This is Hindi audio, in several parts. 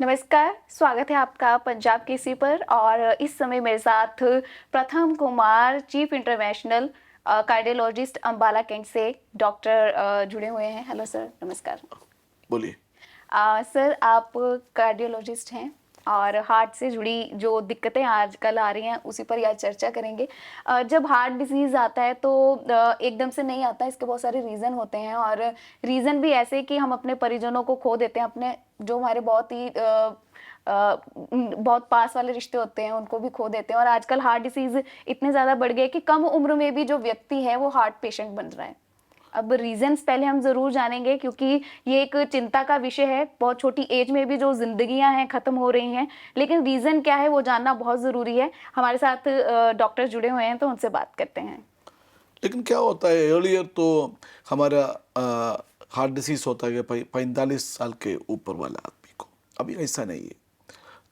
नमस्कार, स्वागत है आपका पंजाब केसरी पर। और इस समय मेरे साथ Pratham Kumar, chief interventional cardiologist Ambala cantt से डॉक्टर जुड़े हुए हैं। हेलो सर, नमस्कार। बोलिए। सर, आप कार्डियोलॉजिस्ट हैं और हार्ट से जुड़ी जो दिक्कतें आजकल आ रही हैं उसी पर आज चर्चा करेंगे। जब हार्ट डिजीज़ आता है तो एकदम से नहीं आता, इसके बहुत सारे रीज़न होते हैं और रीज़न भी ऐसे कि हम अपने परिजनों को खो देते हैं, अपने जो हमारे बहुत ही बहुत पास वाले रिश्ते होते हैं उनको भी खो देते हैं। और आजकल हार्ट डिसीज़ इतने ज़्यादा बढ़ गए कि कम उम्र में भी जो व्यक्ति है वो हार्ट पेशेंट बन रहा है। अब रीजंस पहले हम जरूर जानेंगे क्योंकि ये एक चिंता का विषय है। बहुत छोटी एज में भी जो जिंदगियां हैं खत्म हो रही हैं, लेकिन रीजन क्या है वो जानना बहुत जरूरी है। हमारे साथ डॉक्टर जुड़े हुए हैं तो उनसे बात करते हैं। लेकिन क्या होता है, अर्लियर तो हमारा हार्ट डिसीज होता है 45 साल के ऊपर वाला आदमी को। अभी ऐसा नहीं है,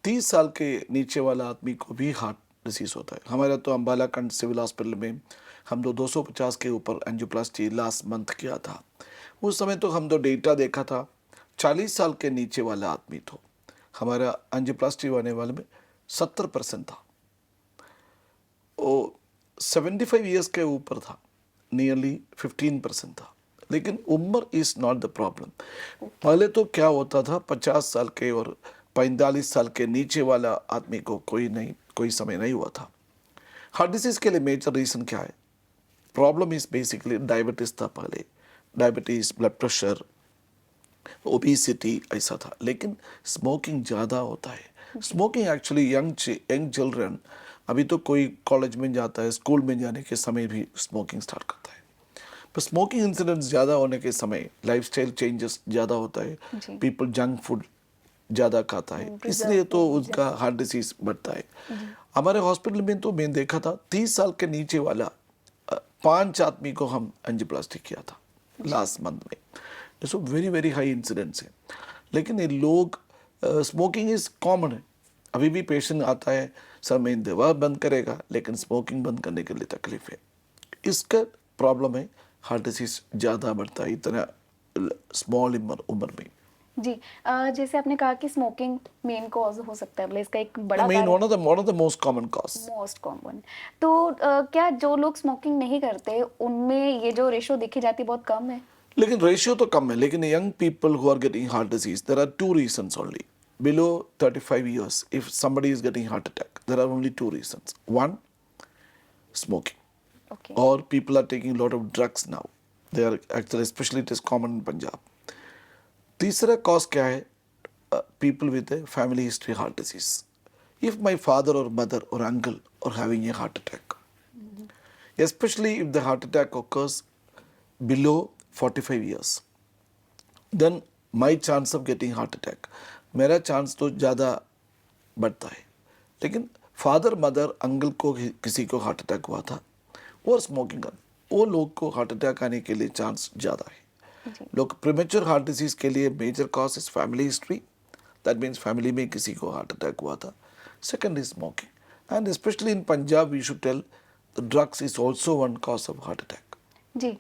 30 साल के नीचे वाला आदमी को भी हार्ट डिसीज होता है। हमारा तो अंबाला कंट सिविल हॉस्पिटल में हम तो 250 के ऊपर एंजियोप्लास्टी लास्ट मंथ किया था। उस समय तो हम तो डेटा देखा था, 40 साल के नीचे वाला आदमी तो हमारा एंजियोप्लास्टी होने वाले में 70% था। वो 75 ईयर्स के ऊपर था, नियरली 15% था। लेकिन उम्र इज़ नॉट द प्रॉब्लम। पहले तो क्या होता था, 50 साल के और 45 साल के नीचे वाला आदमी को कोई समय नहीं हुआ था। हार्ट डिसीज़ के लिए मेजर रीज़न क्या है? प्रॉब्लम इज़ बेसिकली डायबिटीज़ था पहले, डायबिटीज़, ब्लड प्रेशर, ओबेसिटी ऐसा था। लेकिन स्मोकिंग ज़्यादा होता है। स्मोकिंग एक्चुअली यंग चिल्ड्रन, अभी तो कोई कॉलेज में जाता है, स्कूल में जाने के समय भी स्मोकिंग स्टार्ट करता है। पर स्मोकिंग इंसिडेंट्स ज़्यादा होने के समय लाइफस्टाइल चेंजेस ज़्यादा होता है, जी पीपल जंक फूड ज़्यादा खाता है, इसलिए तो उसका हार्ट डिसीज बढ़ता है। जी हमारे हॉस्पिटल में तो मैं देखा था 30 साल के नीचे वाला 5 आदमी को हम एंजियोप्लास्टी किया था लास्ट मंथ में। So very very high incidents है। लेकिन ये लोग, स्मोकिंग इज़ कॉमन है। अभी भी पेशेंट आता है, सर मैं दवा बंद करेगा लेकिन स्मोकिंग बंद करने के लिए तकलीफ है। इसका प्रॉब्लम है, हार्ट डिसीज ज़्यादा बढ़ता है इतना स्मॉल उम्र में। जी जैसे आपने कहा कि स्मोकिंग मेन कॉज हो सकता है, मतलब इसका एक बड़ा मेन कारण, one of the most common cause. Most common. तो क्या जो लोग स्मोकिंग नहीं करते उनमें ये जो रेशो देखी जाती है बहुत कम है? लेकिन रेशियो तो कम है। लेकिन young people who are getting heart disease, there are two reasons only. Below 35 years, if somebody is getting heart attack, there are only two reasons. One, smoking, okay. or people are taking a lot of drugs now. They are actually, especially it is common in Punjab. तीसरा कॉज क्या है? People with a family history heart disease. If my father or mother or uncle are having a heart attack, especially if the heart attack occurs below 45 years, then my chance of getting heart attack, मेरा चांस तो ज़्यादा बढ़ता है। लेकिन फादर मदर अंकल को किसी को हार्ट अटैक हुआ था और स्मोकिंग कर, वो लोग को हार्ट अटैक आने के लिए चांस ज़्यादा है। जी लोग प्रीमेच्योर हार्ट डिजीज़ के लिए major cause is family history, that means family में किसी को हार्ट अटैक हुआ था। Second is smoking, and specially in Punjab we should tell the drugs is also one cause of heart attack. जी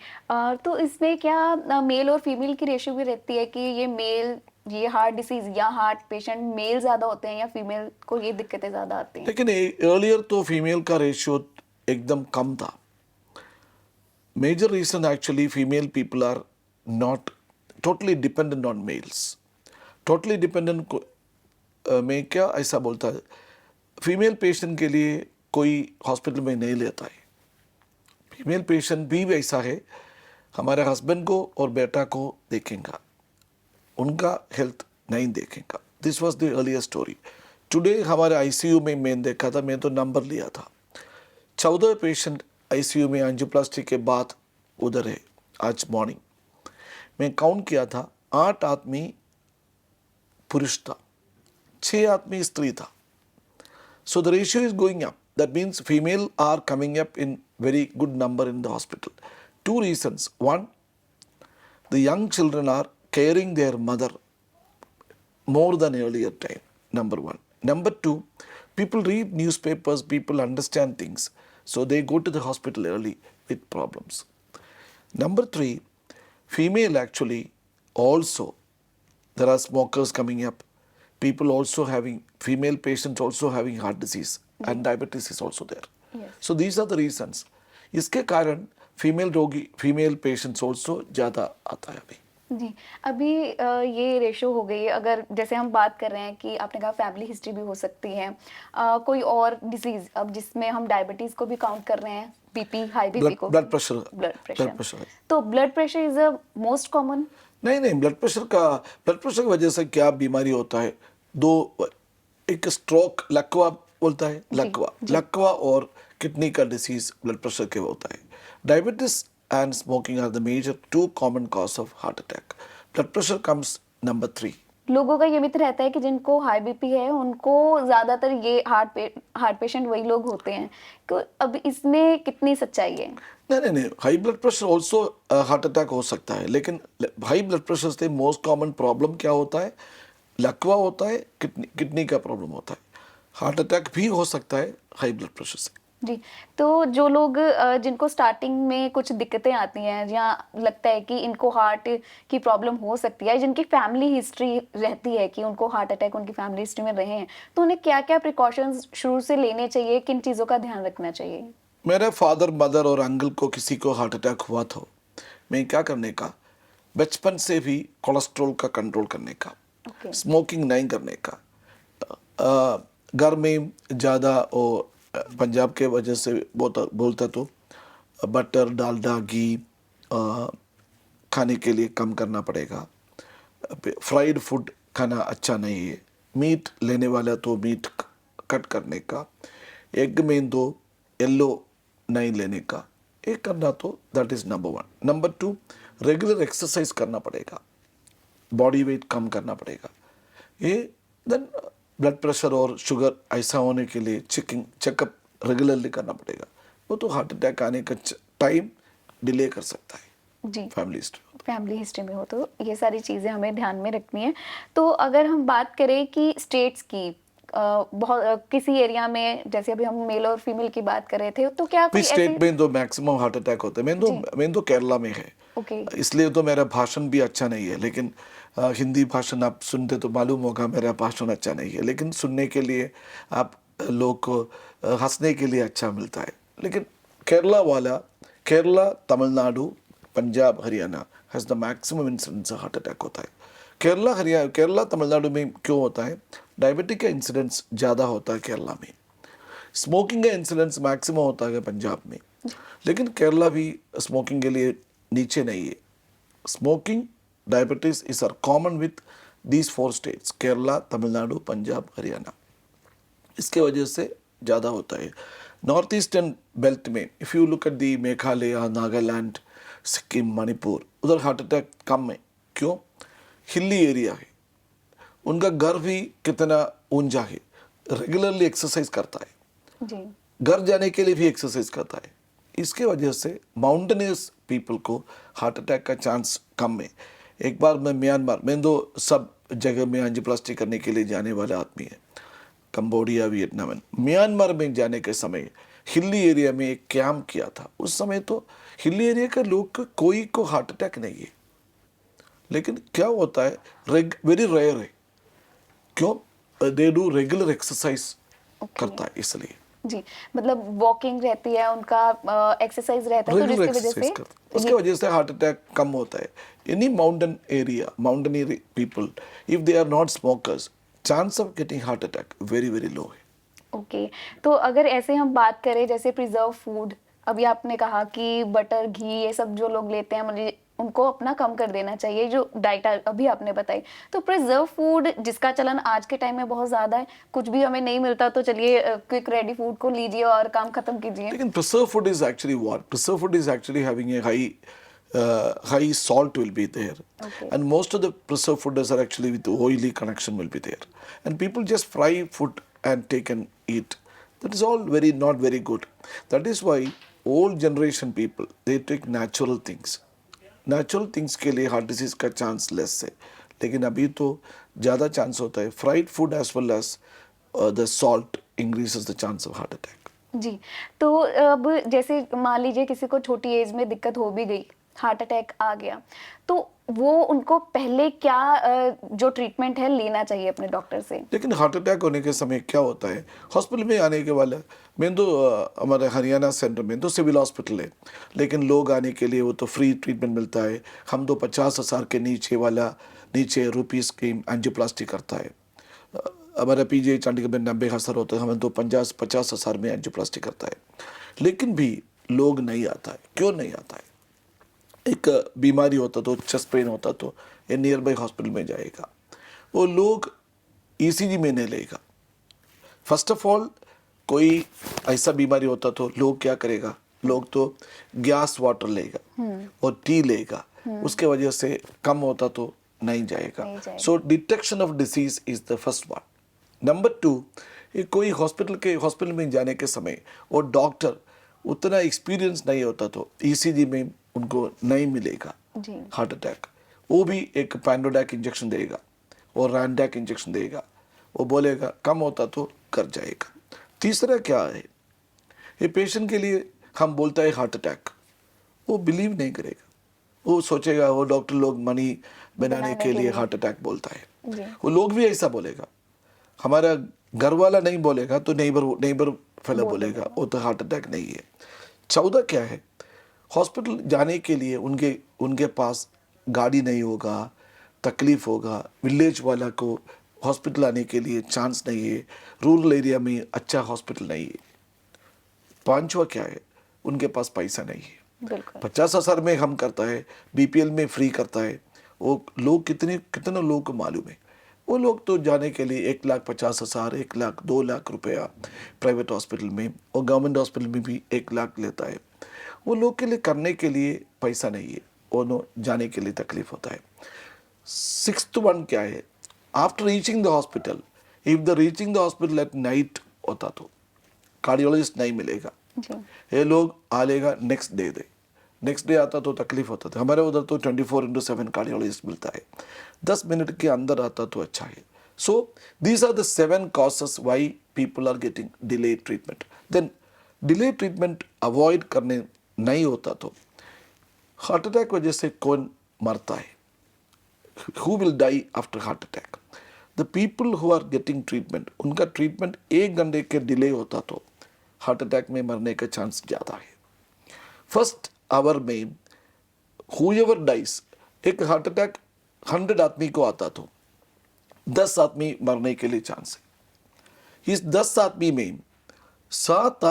तो इसमें क्या मेल और फीमेल की रेशियो भी रहती है कि ये मेल, ये हार्ट डिसीज या हार्ट पेशेंट मेल ज्यादा होते हैं या फीमेल को ये दिक्कतें ज्यादा आती हैं? लेकिन अर्लियर तो फीमेल का रेशियो एकदम कम था। Major reason actually female people are not totally dependent on males. Totally dependent में क्या ऐसा बोलता है, फीमेल पेशेंट के लिए कोई हॉस्पिटल में नहीं लेता है। फीमेल पेशेंट भी वैसा है, हमारे हस्बैंड को और बेटा को देखेंगे, उनका हेल्थ नहीं देखेंगे। This was the earlier story. Today हमारे आईसीयू में मैं देखा था, मैं तो नंबर लिया था, 14 पेशेंट आईसीयू में एंजियोप्लास्टी के बाद उधर है। आज मॉर्निंग मैं काउंट किया था, 8 आदमी पुरुष था, 6 आदमी स्त्री था। So the ratio is going up. That means female are coming up in very good number in the hospital. Two reasons. One, the young children are caring their mother more than earlier time. Number one. Number two, people read newspapers, people understand things, so they go to the hospital early with problems. Number three, female actually also, there are smokers coming up, people also having, female patients also having heart disease and diabetes is also there. Yes. So these are the reasons. इसके कारण फीमेल रोगी, फीमेल पेशेंट्स ऑल्सो ज़्यादा आता है अभी. जी, अभी ये रेशो हो गई है। अगर जैसे हम बात कर रहे हैं कि आपने कहा फैमिली हिस्ट्री भी हो सकती है, कोई और डिजीज अब जिसमें हम डायबिटीज को भी काउंट कर रहे हैं, बीपी, हाई बीपी को, blood pressure, blood pressure pressure, तो blood pressure is a most common. नहीं, ब्लड प्रेशर की वजह से क्या बीमारी होता है, दो, एक स्ट्रोक, लकवा बोलता है, लकवा और किडनी का डिसीज ब्लड प्रेशर के होता है. Diabetes and smoking are the major two common cause of heart attack. Blood pressure comes number 3. लोगों का ये मित्र रहता है कि जिनको हाई बीपी है उनको ज्यादातर ये हार्ट पेशेंट वही लोग होते हैं. तो अब इसमें कितनी सच्चाई है? नहीं, high blood pressure also heart attack हो सकता है, लेकिन हाई ब्लड प्रेशर से मोस्ट कॉमन प्रॉब्लम क्या होता है, लकवा होता है, किडनी का प्रॉब्लम होता है. हार्ट अटैक भी हो सकता है हाई ब्लड प्रेशर से. जी, तो जो लोग जिनको स्टार्टिंग में कुछ दिक्कतें आती हैं या लगता है कि इनको हार्ट की प्रॉब्लम हो सकती है, जिनकी फैमिली हिस्ट्री रहती है कि उनको हार्ट अटैक उनकी फैमिली हिस्ट्री में रहे हैं, तो उन्हें क्या क्या प्रिकॉशंस शुरू से लेने चाहिए, किन चीज़ों का ध्यान रखना चाहिए? मेरे फादर, मदर और अंकल को किसी को हार्ट अटैक हुआ तो मैं क्या करने का, बचपन से भी कोलेस्ट्रॉल का कंट्रोल करने का, स्मोकिंग नहीं करने का, घर में ज़्यादा और पंजाब के वजह से बोलता तो बटर, डालडा, घी खाने के लिए कम करना पड़ेगा. फ्राइड फूड खाना अच्छा नहीं है. मीट लेने वाला तो मीट कट करने का. एग में दो येलो नहीं लेने का. एक करना तो that is number 1. Number 2, regular exercise करना पड़ेगा, बॉडी वेट कम करना पड़ेगा. ये देन ब्लड प्रेशर और शुगर ऐसा होने के लिए चेकअप रेगुलरली करना पड़ेगा. वो तो हार्ट अटैक आने का टाइम डिले कर सकता है. जी, फैमिली हिस्ट्री में हो तो ये सारी चीज़ें हमें ध्यान में रखनी है. तो अगर हम बात करें कि स्टेट्स की, बहुत किसी एरिया में, जैसे अभी हम मेल और फीमेल की बात कर रहे थे, तो क्या कोई स्टेट में तो मैक्सिमम हार्ट अटैक होते हैं. मैं तो केरला में है, इसलिए तो मेरा भाषण भी अच्छा नहीं है, लेकिन हिंदी भाषण आप सुनते तो मालूम होगा मेरा भाषण अच्छा नहीं है, लेकिन सुनने के लिए आप लोग को हंसने के लिए अच्छा मिलता है. लेकिन Kerala, Tamil Nadu, Punjab, Haryana has the maximum incidence heart attack होता है. केरला, तमिलनाडु में क्यों होता है, डायबिटिक का इंसिडेंस ज़्यादा होता है केरला में. स्मोकिंग का इंसिडेंस मैक्सिमम होता है पंजाब में, लेकिन केरला भी स्मोकिंग के लिए नीचे नहीं है. Smoking, diabetes is are common with these 4 states, Kerala, Tamil Nadu, Punjab, Haryana. इसके वजह से ज़्यादा होता है. नॉर्थ ईस्टर्न बेल्ट में if you look at the Meghalaya, Nagaland, Sikkim, Manipur, उधर हार्ट अटैक कम है. क्यों? हिली एरिया है, उनका घर भी कितना ऊंचा है, रेगुलरली एक्सरसाइज करता है, घर जाने के लिए भी एक्सरसाइज करता है. इसके वजह से माउंटेनियस पीपल को हार्ट अटैक का चांस कम है. एक बार मैं तो सब जगह में एंजियोप्लास्टी करने के लिए जाने वाला आदमी है, कंबोडिया, वियतनाम. म्यांमार में जाने के समय हिली एरिया में एक कैंप किया था. उस समय तो हिली एरिया के लोग कोई को हार्ट अटैक नहीं है, लेकिन क्या होता है, वेरी रेयर है. क्यों? दे डू रेगुलर एक्सरसाइज करता है इसलिए. जी, मतलब वॉकिंग रहती है उनका, एक्सरसाइज रहता है, तो उसके वजह से हार्ट अटैक कम होता है. Any mountain area, mountaineery people, if they are not smokers, chance of getting heart attack very very low है. ओके, तो अगर ऐसे हम बात करें जैसे प्रिजर्व फूड, अभी आपने कहा कि बटर, घी, ये सब जो लोग लेते हैं, मुझे उनको अपना कम कर देना चाहिए, जो डाइट अभी आपने बताई. तो प्रिजर्व फूड जिसका चलन आज के टाइम में बहुत ज़्यादा है, कुछ भी हमें नहीं मिलता तो चलिए क्विक रेडी फूड को लीजिए और काम खत्म कीजिए. लेकिन preserve food is actually what? Preserve food is actually having a high salt will be there, and most of the preserved foods are actually with oily connection will be there, and people just fry food and take and eat. That is all not very good. That is why old generation people, they take natural things. Natural things के लिए हार्ट डिजीज का चांस लेस है, लेकिन अभी तो ज़्यादा चांस होता है. Fried food as well as the salt increases the chance of heart attack. जी, तो अब जैसे मान लीजिए किसी को छोटी एज में दिक्कत हो भी गई, हार्ट अटैक आ गया, तो वो उनको पहले क्या जो ट्रीटमेंट है लेना चाहिए अपने डॉक्टर से? लेकिन हार्ट अटैक होने के समय क्या होता है, हॉस्पिटल में आने के वाला, मैं तो हमारे हरियाणा सेंटर में तो सिविल हॉस्पिटल है, लेकिन लोग आने के लिए वो तो फ्री ट्रीटमेंट मिलता है। हम तो 50,000 के नीचे वाला, नीचे रुपीज़ की एंजियोप्लास्टी करता है। हमारा पीजी चंडीगढ़ में 90,000 होता है, हमें तो 50,000 में एंजियोप्लास्टी करता है। लेकिन भी लोग नहीं आता है, क्यों नहीं आता है? एक बीमारी होता तो, चेस्ट पेन होता तो ये नियर बाई हॉस्पिटल में जाएगा, वो लोग ईसीजी में नहीं लेगा। फर्स्ट ऑफ ऑल कोई ऐसा बीमारी होता तो लोग क्या करेगा, लोग तो गैस वाटर लेगा और टी लेगा, उसके वजह से कम होता तो नहीं जाएगा। So detection of disease is the first one. Number 2, कोई हॉस्पिटल में जाने के समय वो डॉक्टर उतना एक्सपीरियंस नहीं होता तो ईसीजी में उनको नहीं मिलेगा हार्ट अटैक। वो भी एक पैंडोडैक इंजेक्शन देगा और रैंडैक इंजेक्शन देगा, वो बोलेगा कम होता तो कर जाएगा। तीसरा क्या है, ये पेशेंट के लिए हम बोलता है हार्ट अटैक, वो बिलीव नहीं करेगा, वो सोचेगा वो डॉक्टर लोग मनी बनाने के लिए हार्ट अटैक बोलता है। वो लोग भी ऐसा बोलेगा, हमारा घर वाला नहीं बोलेगा तो नेबर फेलो बोलेगा, वो तो हार्ट अटैक नहीं है। 14 क्या है, हॉस्पिटल जाने के लिए उनके पास गाड़ी नहीं होगा, तकलीफ होगा, विलेज वाला को हॉस्पिटल आने के लिए चांस नहीं है, रूरल एरिया में अच्छा हॉस्पिटल नहीं है। 5वां क्या है, उनके पास पैसा नहीं है। 50,000 में हम करता है, बीपीएल में फ्री करता है, वो लोग कितने लोगों को मालूम है। वो लोग तो जाने के लिए 1,50,000, 1 लाख, 2 लाख रुपया प्राइवेट हॉस्पिटल में, और गवर्नमेंट हॉस्पिटल में भी 1 लाख लेता है। वो लोग के लिए करने के लिए पैसा नहीं है, वो जाने के लिए तकलीफ होता है। 6th वन क्या है, after reaching the hospital, if the reaching the hospital at night होता तो कार्डियोलॉजिस्ट नहीं मिलेगा, ये लोग आ लेगा नेक्स्ट डे आता तो तकलीफ होता था। हमारे उधर तो 24/7 कार्डियोलॉजिस्ट मिलता है, 10 मिनट के अंदर आता तो अच्छा है। So these are the 7 causes why people are getting delay treatment. Then delay treatment avoid करने नहीं होता तो हार्ट अटैक वजह से कौन मरता है, who will die after heart attack? The people who are getting treatment, उनका ट्रीटमेंट 1 घंटे के डिले होता तो हार्ट अटैक में मरने का चांस ज़्यादा है। फर्स्ट आवर में whoever dies, एक हार्ट अटैक 100 आदमी को आता तो 10 आदमी मरने के लिए चांस है। इस 10 आदमी में 7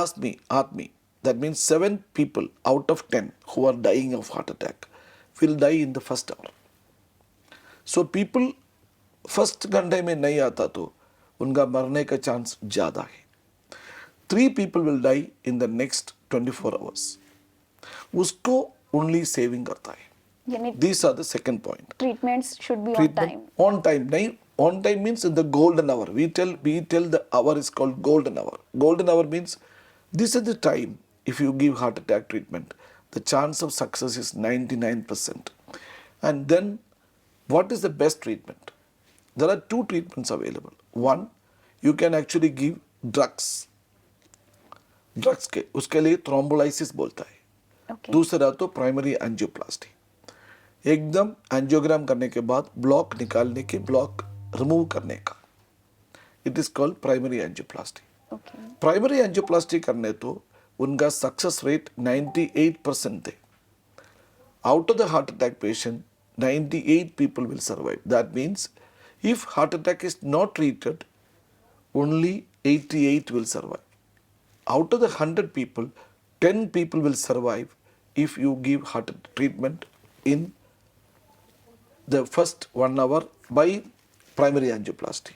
आदमी, that means 7 people out of 10 who are dying of heart attack will die in the first hour. So people first घंटे में नहीं आता तो उनका मरने का चांस ज़्यादा है। 3 people will die in the next 24 hours, उसको ओनली सेविंग करता है। This are the second point. Treatments should be on time. On time नहीं, on time means in the golden hour. We tell the hour is called golden hour. Golden hour means this is the time if you give heart attack treatment, the chance of success is 99%। And then what is the best treatment? There are 2 treatments available. One, you can actually give drugs के उसके लिए थ्रोम्बोलाइसिस बोलता है। दूसरा तो प्राइमरी एंजियोप्लास्टी, एकदम एंजियोग्राम करने के बाद ब्लॉक निकालने के, ब्लॉक रिमूव करने का, it is called primary angioplasty. Primary angioplasty करने तो उनका सक्सेस रेट 98% है। Out of the heart attack patient 98 people will survive. That means if heart attack is not treated, only 88 will survive. Out of the 100 people, 10 people will survive if you give heart treatment in the first 1 hour by primary angioplasty.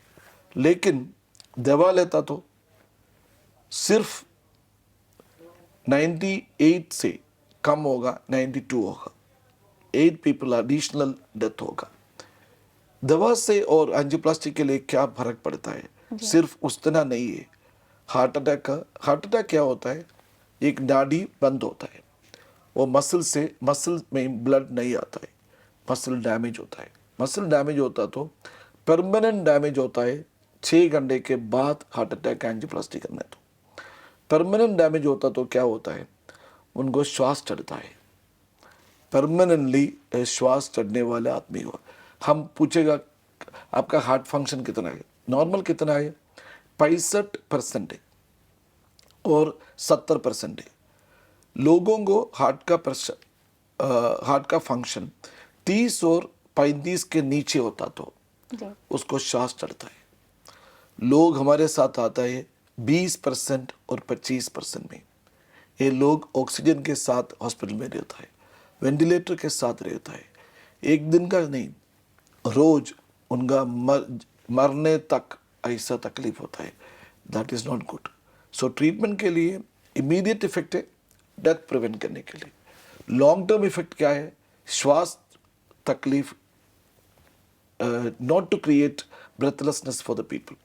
लेकिन दवा लेता तो सिर्फ 98 से कम होगा, 92 होगा, 8 people एडिशनल डेथ होगा। दवा से और एंजियोप्लास्टी के लिए क्या फर्क पड़ता है, सिर्फ उतना नहीं है। हार्ट अटैक क्या होता है, एक नाड़ी बंद होता है, वो मसल में ब्लड नहीं आता है, मसल डैमेज होता है। मसल डैमेज होता तो परमानेंट डैमेज होता है 6 घंटे के बाद हार्ट अटैक एंजियोप्लास्टी करने तो। परमानेंट डैमेज होता तो क्या होता है, उनको श्वास चढ़ता है, परमानेंटली श्वास चढ़ने वाले आदमी को हम पूछेगा आपका हार्ट फंक्शन कितना है, नॉर्मल कितना है, 65% है और 70% है। लोगों को हार्ट का फंक्शन 30 और 35 के नीचे होता तो जी उसको श्वास चढ़ता है। लोग हमारे साथ आता है 20% और 25% में। ये लोग ऑक्सीजन के साथ हॉस्पिटल में रहता है, वेंटिलेटर के साथ रहता है, एक दिन का नहीं, रोज उनका मरने तक ऐसा तकलीफ होता है। That is not good. So treatment के लिए इमीडिएट इफेक्ट है डेथ प्रिवेंट करने के लिए। लॉन्ग टर्म इफेक्ट क्या है, श्वास तकलीफ, not to create breathlessness for the people.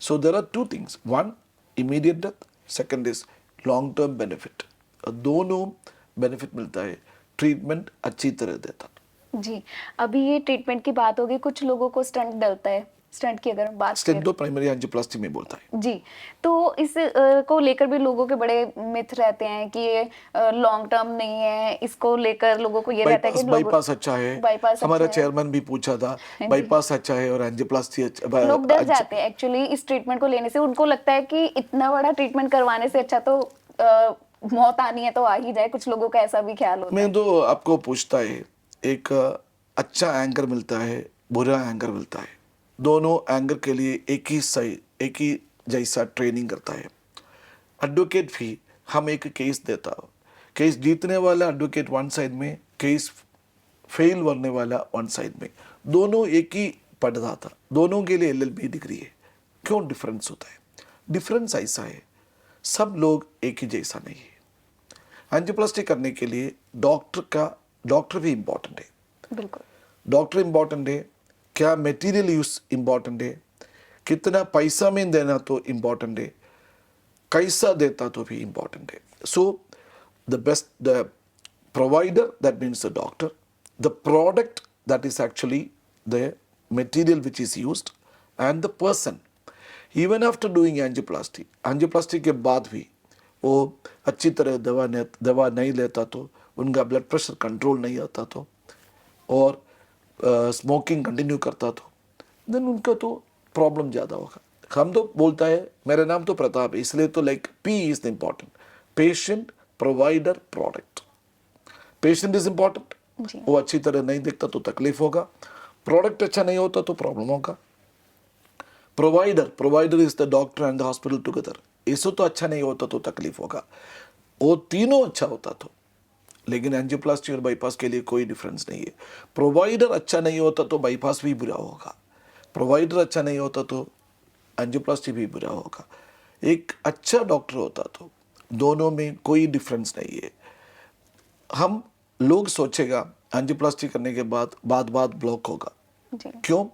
So there are two things. One, immediate death. Second is long term benefit. दोनों बेनिफिट मिलता है, ट्रीटमेंट अच्छी तरह देता। जी। अभी ये ट्रीटमेंट की बात होगी, कुछ लोगों को स्टंट डलता है, स्टंट की अगर हम बात स्टेंट करें तो प्राइमरी एंजियोप्लास्टी में बोलता है। जी, तो इस को लेकर भी लोगों के बड़े मिथ रहते हैं कि ये लॉन्ग टर्म नहीं है, इसको लेकर लोगों को ये रहता है कि बाईपास अच्छा है, बाईपास हमारा अच्छा है। चेयरमैन भी पूछा था जी। बाईपास अच्छा है और एंजियोप्लास्टी लोग डर अच्छा। जाते हैं एक्चुअली इस ट्रीटमेंट को लेने से। उनको लगता है कि इतना बड़ा ट्रीटमेंट करवाने से अच्छा तो मौत आनी है तो आ ही जाए। कुछ लोगों का ऐसा भी ख्याल होता है। मैं तो आपको पूछता है, एक अच्छा एंकर मिलता है, बुरा एंकर मिलता है, दोनों एंकर के लिए एक ही जैसा ट्रेनिंग करता है। एडवोकेट भी हम एक केस देता हो, केस जीतने वाला एडवोकेट वन साइड में, केस फेल करने वाला वन साइड में, दोनों एक ही पढ़ता था, दोनों के लिए LLB डिग्री है। क्यों डिफरेंस होता है? डिफरेंस ऐसा है, सब लोग एक ही जैसा नहीं है। एंजियोप्लास्टी करने के लिए डॉक्टर भी इम्पोर्टेंट है। बिल्कुल। डॉक्टर इम्पोर्टेंट है, क्या मटेरियल यूज इम्पोर्टेंट है, कितना पैसा में देना तो इम्पोर्टेंट है, कैसा देता तो भी इम्पोर्टेंट है। So the provider, that means the doctor, the product, that is actually the material which is used, and the person. Even after doing angioplasty के बाद भी वो अच्छी तरह दवा नहीं लेता तो, उनका ब्लड प्रेशर कंट्रोल नहीं आता तो, और स्मोकिंग कंटिन्यू करता तो, देन उनका तो प्रॉब्लम ज़्यादा होगा। हम तो बोलता है, मेरा नाम तो प्रताप है, इसलिए तो like P is the important, patient, provider, product. Patient is important, जी। वो अच्छी तरह नहीं दिखता तो तकलीफ होगा, प्रोडक्ट अच्छा नहीं होता तो प्रॉब्लम होगा। Provider is the doctor and the hospital together, इसो तो अच्छा नहीं होता तो तकलीफ होगा। वो तीनों अच्छा होता तो, लेकिन एंजियोप्लास्टी और बाईपास के लिए कोई डिफरेंस नहीं है। प्रोवाइडर अच्छा नहीं होता तो बाईपास भी बुरा होगा, प्रोवाइडर अच्छा नहीं होता तो एंजियोप्लास्टी भी बुरा होगा। एक अच्छा डॉक्टर होता तो दोनों में कोई डिफरेंस नहीं है। हम लोग सोचेगा एंजियोप्लास्टी करने के बाद बात ब्लॉक होगा, जी। क्यों?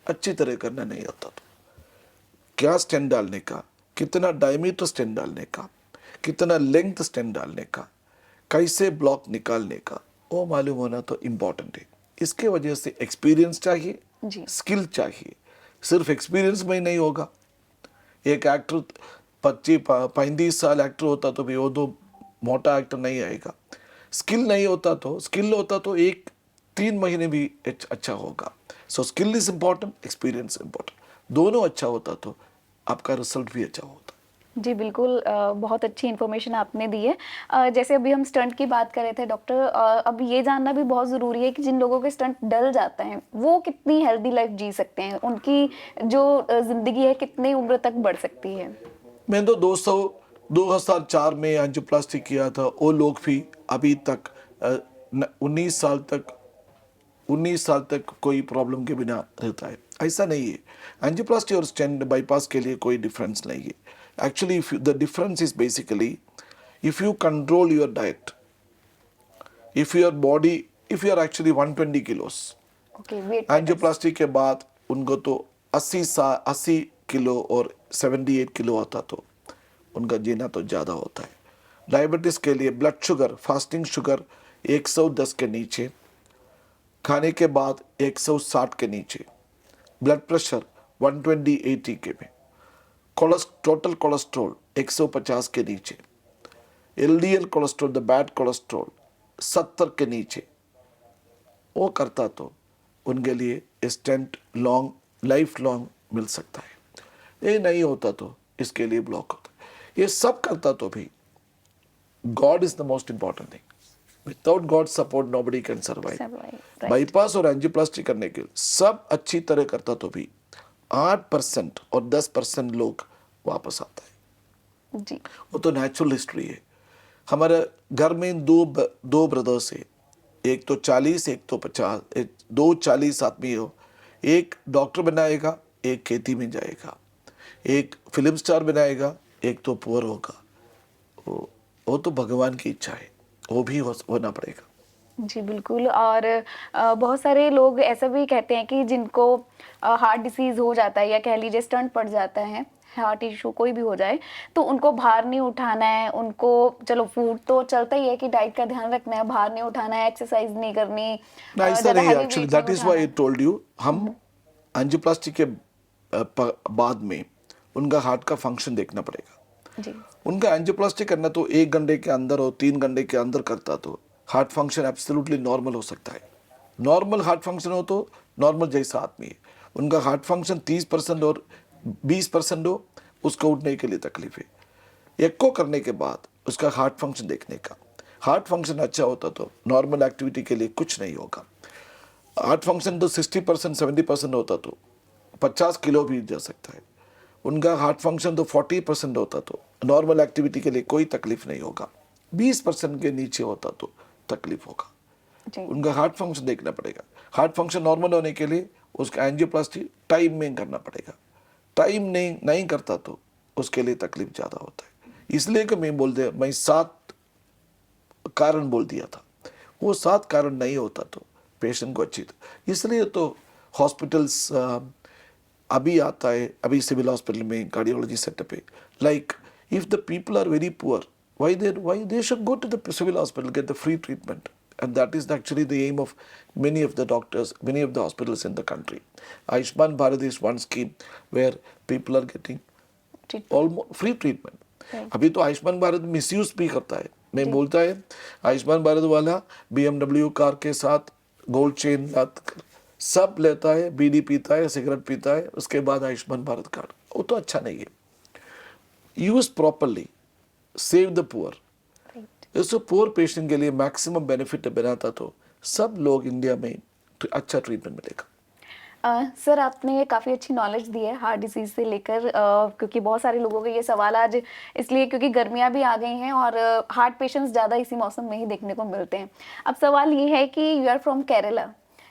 अच्छी तरह करना नहीं आता तो। क्या स्टेंट डालने का, कितना डायमीटर स्टेंट डालने का, कितना लेंथ स्टेंट डालने का, कैसे ब्लॉक निकालने का, वो मालूम होना तो इम्पोर्टेंट है। इसके वजह से एक्सपीरियंस चाहिए, जी। स्किल चाहिए। सिर्फ एक्सपीरियंस में ही नहीं होगा। एक एक्टर 35 साल एक्टर होता तो भी वो तो मोटा एक्टर नहीं आएगा। स्किल नहीं होता तो, स्किल होता तो 3 महीने भी अच्छा होगा। So skill is important, experience important, दोनों अच्छा होता तो आपका रिजल्ट भी अच्छा होता। जी बिल्कुल। बहुत अच्छी इन्फॉर्मेशन आपने दी है। जैसे अभी हम स्टंट की बात कर रहे थे डॉक्टर, अब ये जानना भी बहुत ज़रूरी है कि जिन लोगों के स्टंट डल जाते हैं वो कितनी हेल्दी लाइफ जी सकते हैं, उनकी जो ज़िंदगी है कितनी उम्र तक बढ़ सकती है। मैं तो 2004 में एंजियोप्लास्टी किया था, वो लोग भी अभी तक 19 साल तक कोई प्रॉब्लम के बिना रहता है। ऐसा नहीं है। एंजियोप्लास्टी और स्टेंट बाईपास के लिए कोई डिफरेंस नहीं है। Actually the difference is basically if you control your diet, if your body, if you are actually 120 kilos, okay, wait angioplasty के बाद उनको तो 80 किलो और 78 किलो आता तो उनका जीना तो ज़्यादा होता है। डायबिटीज़ के लिए ब्लड शुगर, फास्टिंग शुगर 110 के नीचे, खाने के बाद 160 के नीचे, ब्लड प्रेशर 120/80 के में, टोटल कोलेस्ट्रॉल 150 के नीचे, LDL cholesterol, the bad cholesterol 70 के नीचे, वो करता तो उनके लिए स्टेंट लॉन्ग लाइफ लॉन्ग मिल सकता है। ये नहीं होता तो इसके लिए ब्लॉक होता है। ये सब करता तो भी God is the most important thing. Without God support nobody can survive. Right. Bypass और एंजियोप्लास्टी करने के लिए सब अच्छी तरह करता तो भी 8% और 10% लोग वापस आता है। जी। वो तो नेचुरल हिस्ट्री है। हमारे घर में दो ब्रदर्स है, एक तो 40 एक तो 50, दो 40 आदमी हो, एक डॉक्टर बनाएगा एक खेती में जाएगा, एक फिल्म स्टार बनाएगा एक तो पुअर होगा। वो तो भगवान की इच्छा है, वो भी होना पड़ेगा। जी बिल्कुल। और बहुत सारे लोग ऐसा भी कहते हैं कि जिनको हार्ट डिसीज हो जाता है या कह लीजिए स्टंट पड़ जाता है, हार्ट इशू कोई भी हो जाए, तो उनको भार नहीं उठाना है। उनको चलो फूड तो चलता ही है कि डाइट का ध्यान रखना है, भार नहीं उठाना है, एक्सरसाइज नहीं करनी, ना ऐसा ज़्यादा नहीं, हैवी एक्चुअली वेट नहीं दैट इज व्हाई आई उठाना। टोल्ड यू, हम एंजियोप्लास्टी के बाद में उनका हार्ट का फंक्शन देखना पड़ेगा। जी। उनका एंजियोप्लास्टी करना तो 1 घंटे के अंदर और 3 घंटे के अंदर करता तो हार्ट फंक्शन एब्सोल्युटली नॉर्मल हो सकता है। नॉर्मल हार्ट फंक्शन हो तो नॉर्मल जैसा आदमी है। उनका हार्ट फंक्शन 30% और 20% हो, उसको उठने के लिए तकलीफ है। एको करने के बाद उसका हार्ट फंक्शन देखने का, हार्ट फंक्शन अच्छा होता तो नॉर्मल एक्टिविटी के लिए कुछ नहीं होगा। हार्ट फंक्शन तो 60% 70% होता तो 50 किलो भी जा सकता है। उनका हार्ट फंक्शन तो 40% होता तो नॉर्मल एक्टिविटी के लिए कोई तकलीफ नहीं होगा। 20% के नीचे होता तो तकलीफ होगा। जी। उनका हार्ट फंक्शन देखना पड़ेगा। हार्ट फंक्शन नॉर्मल होने के लिए उसका एंजियोप्लास्टी टाइम में करना पड़ेगा। टाइम नहीं करता तो उसके लिए तकलीफ ज़्यादा होता है। इसलिए कि मैं 7 कारण बोल दिया था, वो 7 कारण नहीं होता तो पेशेंट को अच्छी था। इसलिए तो हॉस्पिटल्स अभी आता है, अभी सिविल हॉस्पिटल में कार्डियोलॉजी सेटअप है। Like if the people are very poor, why they should go to the civil hospital, get the free treatment, and that is actually the aim of many of the doctors, many of the hospitals in the country. Ayushman Bharat is one scheme where people are getting Treatment. Almost free treatment. Right. अभी तो आयुष्मान भारत मिसयूज भी करता है। मैं जी। बोलता है आयुष्मान भारत वाला BMW कार के साथ गोल्ड चेन सब लेता है, बीड़ी पीता है, सिगरेट पीता है, उसके बाद आयुष्मान भारत कार्ड, वो तो अच्छा नहीं है। Use properly, save the poor. Right. इसको पुअर पेशेंट के लिए मैक्सिमम बेनिफिट बनाता तो सब लोग इंडिया में अच्छा ट्रीटमेंट मिलेगा। सर आपने काफ़ी अच्छी नॉलेज दी है हार्ट डिसीज़ से लेकर, क्योंकि बहुत सारे लोगों के ये सवाल आज इसलिए क्योंकि गर्मियाँ भी आ गई हैं और हार्ट पेशेंट्स ज़्यादा इसी मौसम में ही देखने को मिलते हैं। अब सवाल ये है कि यू आर फ्रॉम केरला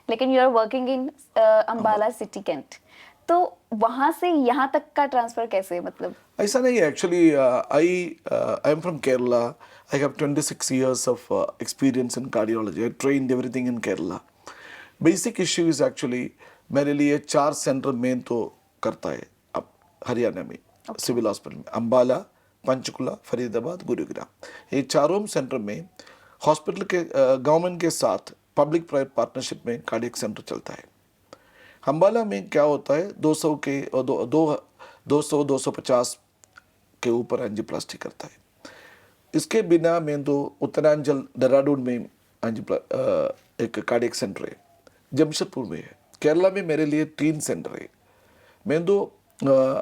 लेकिन you are working in Ambala city cantt, तो वहाँ से यहाँ तक का ट्रांसफ़र कैसे, मतलब? ऐसा नहीं है actually. I am from Kerala. I have 26 years of experience in cardiology. I trained everything in Kerala. Basic issue is actually मेरे लिए 4 सेंटर में तो करता है अब हरियाणा में। सिविल हॉस्पिटल में अम्बाला, पंचकुला, फरीदाबाद, गुरुग्राम, ये चारों सेंटर में हॉस्पिटल के गवर्नमेंट के साथ पब्लिक प्राइवेट पार्टनरशिप में कार्डियक सेंटर चलता है। अम्बाला में क्या होता है 200 के 250 के ऊपर एंजियोप्लास्टी करता है। इसके बिना में तो उत्तरांचल देहरादून में एक कार्डियक सेंटर है, जमशेदपुर में है। केरला में मेरे लिए 3 सेंटर है। मैं तो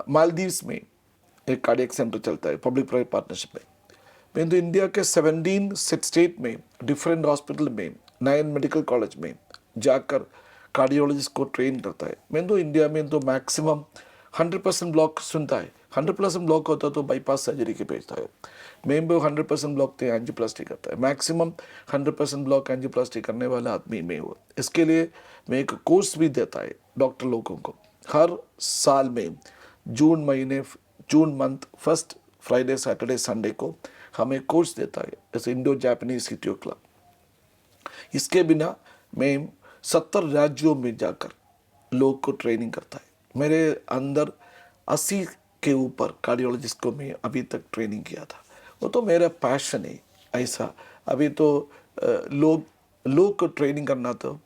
मालदीव्स में एक कार्डियक सेंटर चलता है पब्लिक प्राइवेट पार्टनरशिप में। मैं तो इंडिया के 17 स्टेट में डिफरेंट हॉस्पिटल में 9 मेडिकल कॉलेज में जाकर कार्डियोलॉजिस्ट को ट्रेन करता है। मैं तो इंडिया में तो मैक्सिमम 100% ब्लॉक सुनता है। 100% ब्लॉक होता तो बाईपास सर्जरी के भेजता है। मैं भी 100% ब्लॉक थे एंजियोप्लास्टी करता है। मैक्सिमम 100% ब्लॉक एंजियोप्लास्टी करने वाला आदमी मैं हूँ। इसके लिए मैं एक कोर्स भी देता है डॉक्टर लोगों को। हर साल में June month first Friday Saturday Sunday को हमें कोर्स देता है, जैसे इंडो जापानीज सिटी क्लब। इसके बिना मैं 70 राज्यों में जाकर लोग को ट्रेनिंग करता है। मेरे अंदर 80 के ऊपर कार्डियोलॉजिस्ट को मैं अभी तक ट्रेनिंग किया था। वो तो मेरा पैशन है ऐसा। अभी तो लोग को ट्रेनिंग करना तो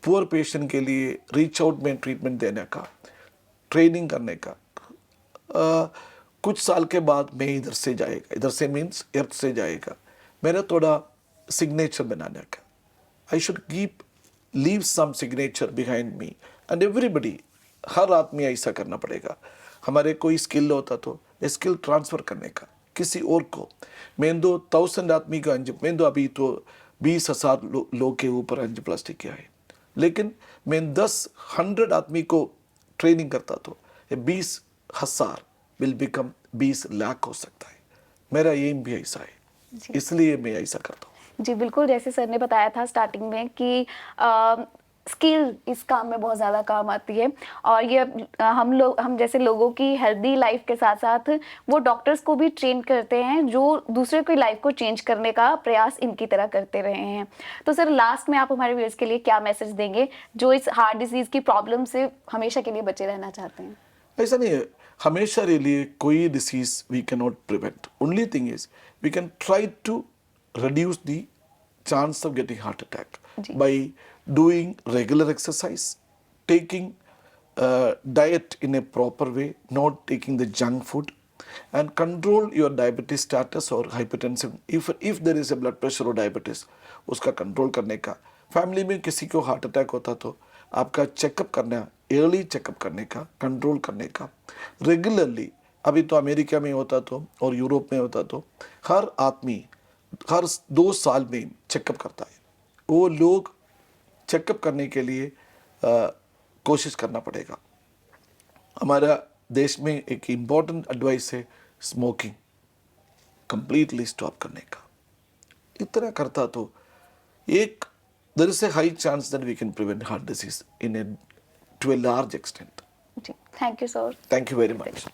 पुअर पेशेंट के लिए रीच आउट में ट्रीटमेंट देने का, ट्रेनिंग करने का। कुछ साल के बाद मैं इधर से जाएगा, इधर से मीन्स अर्थ से जाएगा, मेरा थोड़ा सिग्नेचर बनाने का। I should keep leave some signature behind me. And everybody, हर आदमी ऐसा करना पड़ेगा. हमारे कोई स्किल होता तो स्किल ट्रांसफ़र करने का किसी और को. मैं दो 1000 आदमी का मैं दो अभी तो 20,000 लोग के ऊपर एंजियोप्लास्टी किया है, लेकिन मैं 100 आदमी को ट्रेनिंग करता तो ये 20,000 विल बिकम 20 लाख हो सकता है. मेरा एम भी ऐसा है, इसलिए मैं ऐसा करता हूँ. जी बिल्कुल, जैसे सर ने बताया था स्टार्टिंग में कि स्किल इस काम में बहुत ज़्यादा काम आती है, और ये हम जैसे लोगों की हेल्दी लाइफ के साथ साथ वो डॉक्टर्स को भी ट्रेन करते हैं जो दूसरे की लाइफ को चेंज करने का प्रयास इनकी तरह करते रहे हैं. तो सर लास्ट में आप हमारे व्यूअर्स के लिए क्या मैसेज देंगे जो इस हार्ट डिजीज़ की प्रॉब्लम से हमेशा के लिए बचे रहना चाहते हैं? ऐसा नहीं है, हमेशा के लिए कोई disease we can not prevent. Only thing is we can try to reduce the chance of getting heart attack by doing regular exercise, taking diet in a proper way, not taking the junk food, and control your diabetes status or hypertension. If there is a blood pressure or diabetes, उसका कंट्रोल करने का. फैमिली में किसी को हार्ट अटैक होता तो आपका चेकअप करना, अर्ली चेकअप करने का, कंट्रोल करने का रेगुलरली. अभी तो अमेरिका में होता तो और यूरोप में होता तो हर आदमी हर 2 साल में चेकअप करता है. वो लोग चेकअप करने के लिए कोशिश करना पड़ेगा. हमारा देश में एक इम्पॉर्टेंट एडवाइस है स्मोकिंग कंप्लीटली स्टॉप करने का. इतना करता तो एक there is a high chance that we can prevent heart disease in to a large extent. जी thank you sir. Thank you very much.